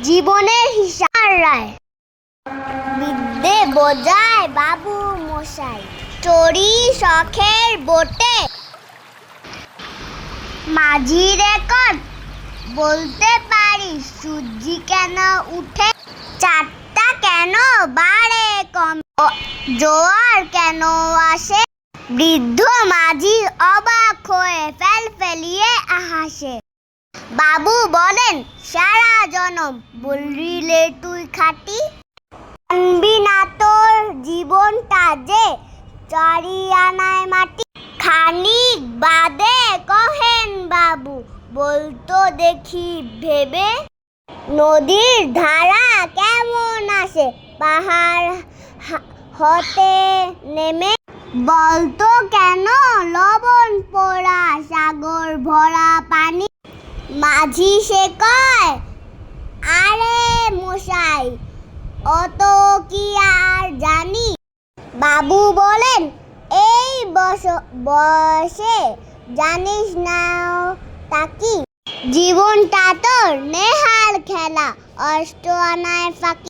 জীবনের হিসাব রায় বিদ্যে বোঝায় বাবু মশাই, চড়ি শখের বোটে। মাঝি রেকর্ড বলতে পারি, সূর্য কেন উঠে, চাঁদটা কেন বাড়ে কমে, জোয়ার কেন আসে। বৃদ্ধ মাঝি অবাক হয়ে ফেলিয়ে হাসে। বাবু বলেন, সারা জনম বললে তুই খাটি, জানবি না তোর জীবনটা যে চারি আনায় মাটি। খানিক বাদে কহেন বাবু, বলতো দেখি ভেবে, নদীর ধারা কেমন আসে পাহাড় হতে নেমে। বলতো কেন লবণ পোড়া সাগর ভরা পানি। মাঝি সে কয়, আরে মশাই অত কি আর জানি। বাবু বলেন, এই বয়সে জানিস না তা কি, জীবনটা তোর নেহাল খেলা, অষ্ট আনায় ফাঁকি।